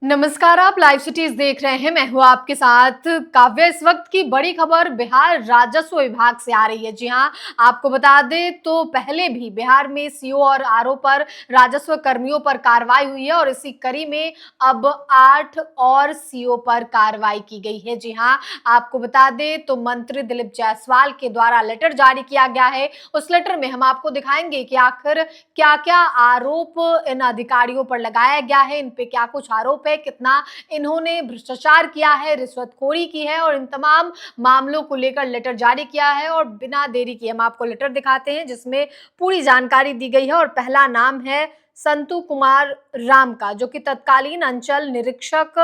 नमस्कार, आप live cities देख रहे हैं। मैं हूं आपके साथ काव्य। इस वक्त की बड़ी खबर बिहार राजस्व विभाग से आ रही है। जी हां, आपको बता दें तो पहले भी बिहार में सीओ और आरओ पर राजस्व कर्मियों पर कार्रवाई हुई है और इसी कड़ी में अब 8 और सीओ पर कार्रवाई की गई है। जी हां, आपको बता दें तो मंत्री दिलीप जायसवाल के द्वारा लेटर जारी किया गया है। उस लेटर में हम आपको दिखाएंगे कि आखिर क्या क्या आरोप इन अधिकारियों पर लगाया गया है, इन पे क्या कुछ आरोप है, कितना इन्होंने भ्रष्टाचार किया है, रिश्वतखोरी की है और इन तमाम मामलों को लेकर लेटर जारी किया है। और बिना देरी किए हम आपको लेटर दिखाते हैं जिसमें पूरी जानकारी दी गई है। और पहला नाम है संतू कुमार राम का, जो कि तत्कालीन अंचल निरीक्षक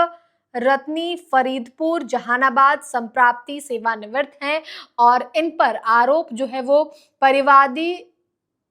रत्नी फरीदपुर जहानाबाद संप्राप्ति सेवानिवृत्त हैं। और इन पर आरोप जो है वो परिवादी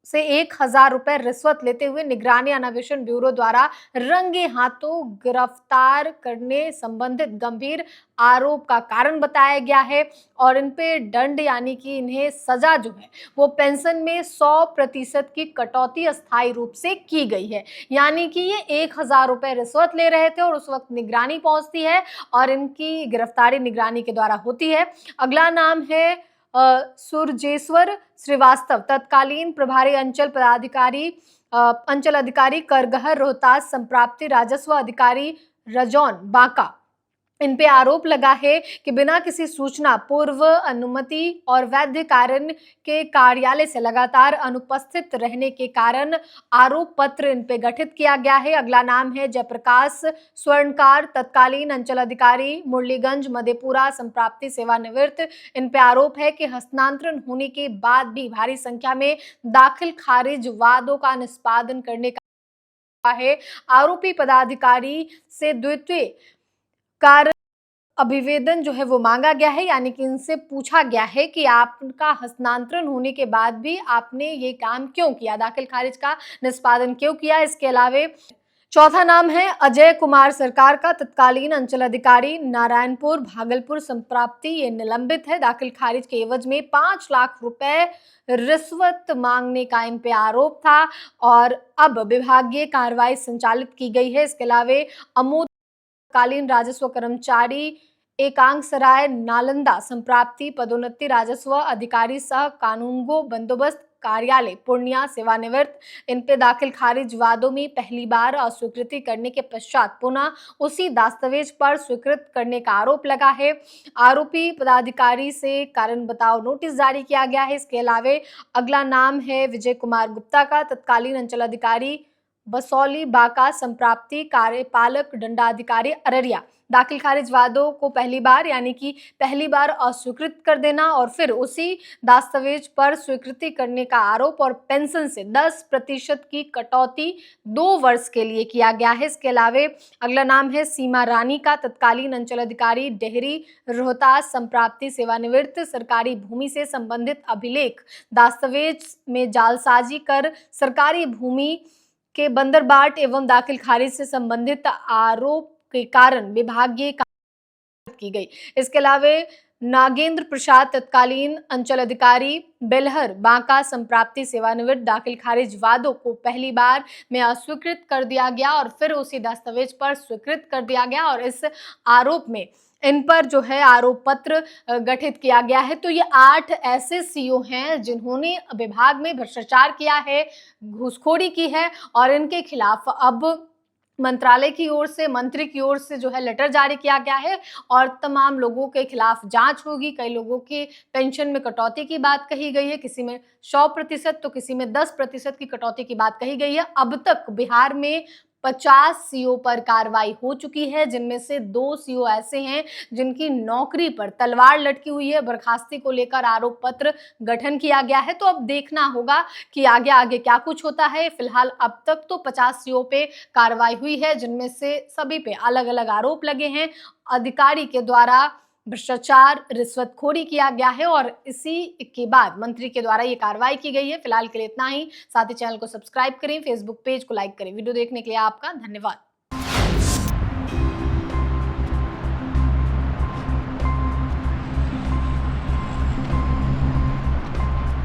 से 1,000 रुपए रिश्वत लेते हुए निगरानी अन्वेषण ब्यूरो द्वारा रंगे हाथों गिरफ्तार करने संबंधित गंभीर आरोप का कारण बताया गया है। और इन पे दंड यानी कि इन्हें सजा जो है वो पेंशन में 100% की कटौती अस्थायी रूप से की गई है। यानी कि ये 1,000 रुपए रिश्वत ले रहे थे और उस वक्त निगरानी पहुंचती है और इनकी गिरफ्तारी निगरानी के द्वारा होती है। अगला नाम है सुरजेश्वर श्रीवास्तव, तत्कालीन प्रभारी अंचल पदाधिकारी अंचल अधिकारी करगहर रोहतास संप्राप्ति राजस्व अधिकारी रजौन बांका। इन पे आरोप लगा है कि बिना किसी सूचना, पूर्व अनुमति और वैध कारण के कार्यालय से लगातार अनुपस्थित रहने के कारण आरोप पत्र इन पे गठित किया गया है। अगला नाम है जयप्रकाश स्वर्णकार, तत्कालीन अंचल अधिकारी मुरलीगंज मधेपुरा संप्राप्ति सेवानिवृत्त। इन पे आरोप है कि हस्तांतरण होने के बाद भी भारी संख्या में दाखिल खारिज वादों का निष्पादन करने का है। आरोपी पदाधिकारी से द्वितीय कार्य अभिवेदन जो है वो मांगा गया है, यानी कि इनसे पूछा गया है कि आपका हस्तांतरण होने के बाद भी आपने ये काम क्यों किया, दाखिल खारिज का निष्पादन क्यों किया। इसके अलावा चौथा नाम है अजय कुमार सरकार का, तत्कालीन अंचल अधिकारी नारायणपुर भागलपुर संप्राप्ति। ये निलंबित है। दाखिल खारिज के एवज में 5 लाख रुपए रिश्वत मांगने का इन पे आरोप था और अब विभागीय कार्रवाई संचालित की गई है। इसके अलावा अमोद कालीन राजस्व कर्मचारी एकांक सराय नालंदा संप्राप्ति पदोन्नति राजस्व अधिकारी सह कानूनगो बंदोबस्त कार्यालय पूर्णिया सेवानिवृत्त। इन पे दाखिल खारिज वादों में पहली बार अस्वीकृति करने के पश्चात पुनः उसी दस्तावेज पर स्वीकृत करने का आरोप लगा है। आरोपी पदाधिकारी से कारण बताओ नोटिस जारी किया गया है। इसके अलावा अगला नाम है विजय कुमार गुप्ता का, तत्कालीन अंचल अधिकारी बसौली बाका संप्राप्ति कार्यपालक दंडाधिकारी अररिया। दाखिल खारिज वादों को पहली बार यानी कि पहली बार अस्वीकृत कर देना और फिर उसी दस्तावेज पर स्वीकृति करने का आरोप और पेंशन से 10% की कटौती 2 वर्ष के लिए किया गया है। इसके अलावा अगला नाम है सीमा रानी का, तत्कालीन अंचल अधिकारी डेहरी रोहतास संप्राप्ति सेवानिवृत्त। सरकारी भूमि से संबंधित अभिलेख दस्तावेज में जालसाजी कर सरकारी भूमि के बंदरबाट एवं दाखिल खारिज से संबंधित आरोप के कारण विभागीय कार्रवाई की गई। इसके अलावा नागेंद्र प्रसाद, तत्कालीन अंचल अधिकारी बेलहर बांका संप्राप्ति सेवानिवृत्त। दाखिल खारिज वादों को पहली बार में अस्वीकृत कर दिया गया और फिर उसी दस्तावेज पर स्वीकृत कर दिया गया और इस आरोप में इन पर जो है आरोप पत्र गठित किया गया है। तो ये 8 ऐसे सीओ हैं जिन्होंने विभाग में भ्रष्टाचार किया है, घूसखोरी की है और इनके खिलाफ अब मंत्रालय की ओर से, मंत्री की ओर से जो है लेटर जारी किया गया है और तमाम लोगों के खिलाफ जांच होगी। कई लोगों की पेंशन में कटौती की बात कही गई है, किसी में 100% तो किसी में 10% की कटौती की बात कही गई है। अब तक बिहार में 50 सीओ पर कार्रवाई हो चुकी है, जिनमें से 2 सीओ ऐसे हैं जिनकी नौकरी पर तलवार लटकी हुई है। बर्खास्ती को लेकर आरोप पत्र गठन किया गया है। तो अब देखना होगा कि आगे आगे क्या कुछ होता है। फिलहाल अब तक तो 50 सीओ पे कार्रवाई हुई है, जिनमें से सभी पे अलग अलग आरोप लगे हैं। अधिकारी के द्वारा भ्रष्टाचार, रिश्वतखोरी किया गया है और इसी के बाद मंत्री के द्वारा ये कार्रवाई की गई है। फिलहाल के लिए इतना ही। साथ ही चैनल को सब्सक्राइब करें, फेसबुक पेज को लाइक करें। वीडियो देखने के लिए आपका धन्यवाद।